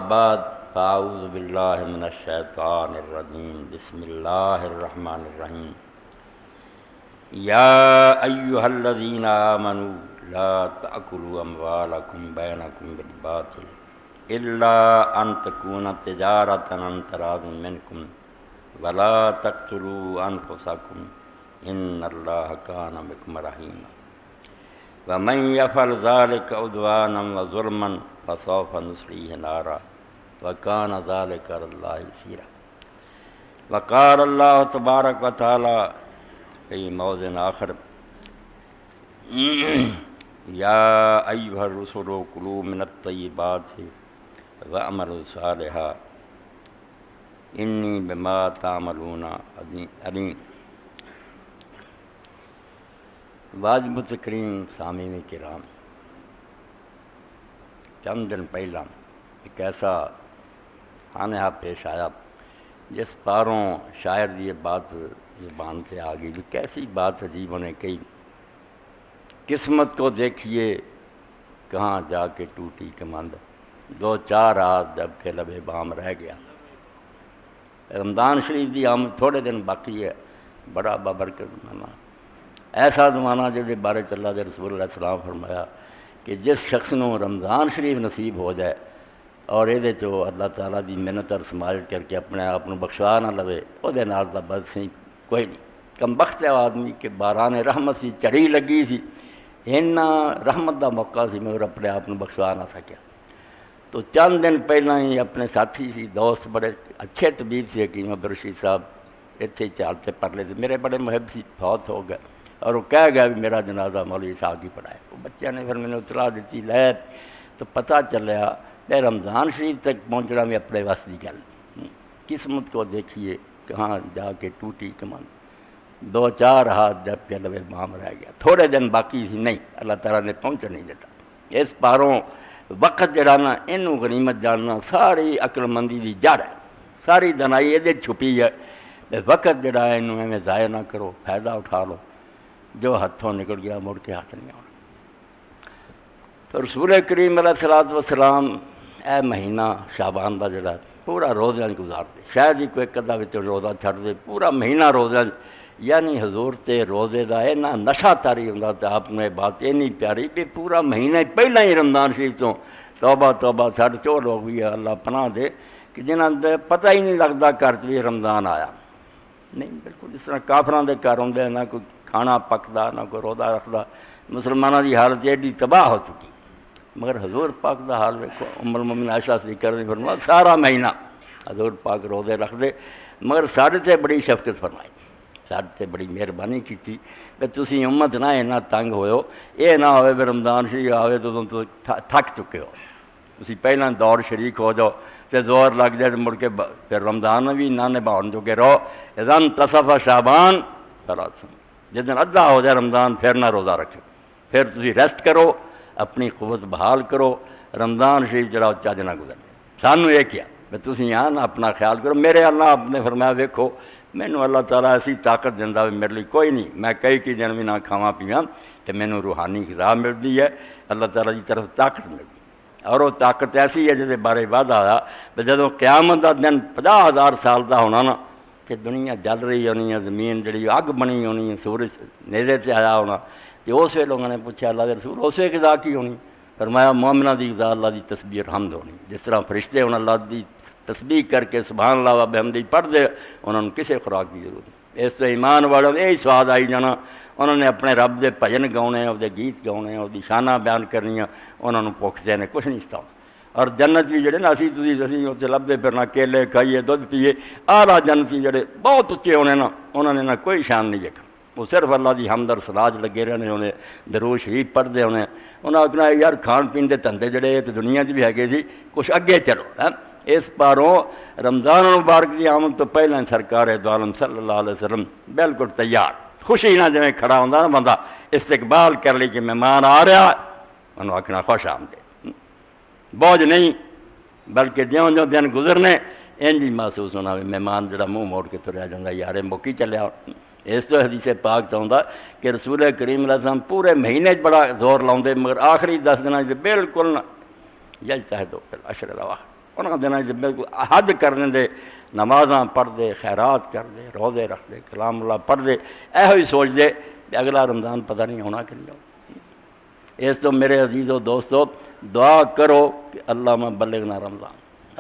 بعد فاعوذ باللہ من الشیطان الرجیم بسم اللہ الرحمن الرحیم یا ایہا الذین آمنوا لا تأکلوا اموالکم بینکم بالباطل الا ان تکون تجارۃ عن تراض منکم ولا تقتلوا انفسکم ان اللہ کان بکم رحیما ومن یفعل ذلک عدوانا وظلما فسوف نصلیہ نارا وکان ذلک علی اللہ یسیرا وقال اللہ تبارک و تعالی فی موضع آخر یا ایھا الرسل کلوا من الطیبات واعملوا صالحا انی بما تعملون علیم۔ واجب تکریم سامعین کرام، چند دن پہلا ایک ایسا خانہ پیش آیا جس پاروں شاعر دی یہ بات زبان سے آ گئی، جو کیسی بات عجیب انہیں کہی، قسمت کو دیکھیے کہاں جا کے ٹوٹی کمند، دو چار رات جب کہ لبے بام رہ گیا۔ رمضان شریف دی آمد تھوڑے دن باقی ہے، بڑا بابرکت زمانہ، ایسا زمانہ جس بارے اللہ دے رسول علیہ السلام فرمایا کہ جس شخص نو رمضان شریف نصیب ہو جائے اور یہ جو اللہ تعالیٰ دی محنت اور سماج کر کے اپنے آپ کو بخشوا نہ لوے، وہ دے نال دا بد سی کوئی نہیں۔ کم بخت ہے آدمی کہ باران رحمت سی چڑھی لگی سی، اینا رحمت دا موقع سی مگر اپنے آپ کو بخشوا نہ سکیا۔ تو چند دن پہلا ہی اپنے ساتھی سی، دوست، بڑے اچھے طبیب سی حکیم عبدالرشید صاحب، اتنے چالتے پڑھ تھے، میرے بڑے محب سی، فوت ہو گئے، اور وہ کہہ گیا بھی میرا جنازہ مولوی صاحب کی پڑھائے۔ وہ بچے نے پھر میں نے اطلاع دیتی لے تو پتہ چلیا کہ رمضان شریف تک پہنچنا میں اپنے وس کی گل، قسمت کو دیکھیے کہاں جا کے ٹوٹی کمان، دو چار ہاتھ جب کے لبے بام رہ گیا، تھوڑے دن باقی ہی نہیں، اللہ تعالیٰ نے پہنچ نہیں دیتا۔ اس پاروں وقت جڑا نا اینوں غنیمت جاننا ساری عقل مندی دی جڑ ہے، ساری دنائی یہ چھپی ہے۔ وقت جڑا ہے اینوں ایویں ضائع نہ کرو، فائدہ اٹھا لو، جو ہاتھوں نکل گیا مڑ کے ہاتھ نہیں آنا۔ تو رسول کریم علیہ الصلوۃ والسلام اے مہینہ شعبان دا جڑا پورا روزہ گزارتے، شاید ہی کوئی کدا وچ روزہ چھڑ دے، پورا مہینہ روزہ، یعنی حضور تے روزے دا اینا نشہ تاری ہوندا تے آپ نے بات اینی پیاری کہ پورا مہینہ پہلا ہی رمضان شریف تو توبہ توبہ ساڈے چو لوگ بھی اللہ پناہ دے کہ جنہاں دے پتہ ہی نہیں لگدا گھر وچ رمضان آیا نہیں، بالکل اس طرح کافراں دے گھر ہوندے، نہ کوئی کھانا پکدا، نہ کوئی روزہ رکھدا، مسلمانوں دی حالت ایڈی تباہ ہو چکی۔ مگر حضور پاک دا حال ویکھو، ام المومنین عائشہ صدیقہ نے فرمایا سارا مہینہ حضور پاک روزے رکھ دے، مگر ساڈے تے بڑی شفقت فرمائی، ساڈے تے بڑی مہربانی کیتی کہ تسی امت نہ اینا تنگ ہوئو، اے نہ ہوئے کہ رمضان شریف آوے تو تم تھک چکے ہو، تسی پہلا دور شریک ہو جاؤ تے زور لگ جائے مڑ کے پھر رمضان بھی نہ نبھاؤن جو کہ رہو۔ اذن تصف شعبان جس دن ادھا ہو جائے رمضان پھر نہ روزہ رکھو، پھر تسی ریسٹ کرو، اپنی قوت بحال کرو، رمضان شریف جڑا چج نہ گزر۔ سانوں یہ کیا کہ تسی آن اپنا خیال کرو۔ میرے اللہ آپ نے فرمایا ویکھو مینوں اللہ تعالیٰ ایسی طاقت دیندا ہے میرے لیے کوئی نہیں، میں کئی دن بھی نہ کھاواں پیواں تے مینوں روحانی غذا ملدی ہے، اللہ تعالیٰ کی طرف طاقت ملدی، اور وہ طاقت ایسی ہے جس بارے وعدہ آیا کہ جدوں قیامت دا دن 50,000 سال دا ہونا نا کہ دنیا جل رہی ہونی ہے، زمین جڑی اگ بنی ہونی ہے، سورج نیزے سے آیا ہونا، کہ اس ویلے لوگوں نے پوچھا اللہ کے رسول اس ویلے غذا کی ہونی؟ فرمایا مومنہ دی غذا اللہ دی تسبیح اور حمد ہونی، جس طرح فرشتے انہوں اللہ دی تسبیح کر کے سبحان اللہ و بحمدہ پڑھ دے، انہوں نے کسی خوراک کی ضرورت نہیں۔ اس سے ایمان والوں نے یہی سواد آئی جانا، انہوں نے اپنے رب دے بھجن گاؤنے، وہ گیت گاؤنے، وہ شانہ بیان کرنی، انہوں نے بھوک نے کچھ نہیں ستا۔ اور جنت بھی جڑے نا اسی اتنے لبے پھرنا، کیلے کھائیے، دودھ پیے، آلہ جنتی جڑے بہت اچے ہونے نا، انہوں نے نہ کوئی شان نہیں دیکھا، وہ صرف اللہ دی حمد اور سراج لگے رہنے، انہیں درود شریف پڑھتے ہونے، انہوں نے کہنا یار کھان پین دے دھندے جڑے تو دنیا بھی ہے سی، کچھ اگے چلو۔ اس پاروں رمضان مبارک کی آمد تو پہلے سرکار دو عالم صلی اللہ علیہ وسلم بالکل تیار، خوشی نہ جویں کھڑا ہوتا نا بندہ استقبال کر لی کہ مہمان آ رہا، انہوں آخنا خوش آمدید، بوجھ نہیں، بلکہ جیوں جیوں دن گزرنے انج ہی محسوس ہونا بھی مہمان جڑا منہ موڑ کے تریا جاتا یار موکی چلیا۔ اس تو حدیث پاک چاہتا کہ رسول کریم علیہ السلام پورے مہینے بڑا زور لاؤندے، مگر آخری 10 دن بالکل نہ یجتہدوا فی العشر الاواخر، انہوں دنوں بالکل حد کرنے دے نمازاں پڑھ دے خیرات کر دے روزے رکھ دے کلام اللہ پڑھ دے ایہو ہی سوچ دے کہ اگلا رمضان پتہ نہیں ہونا کہ نہیں ہو۔ اس تو میرے عزیزو دوستو دعا کرو کہ اللہ میں بلغنا رمضان۔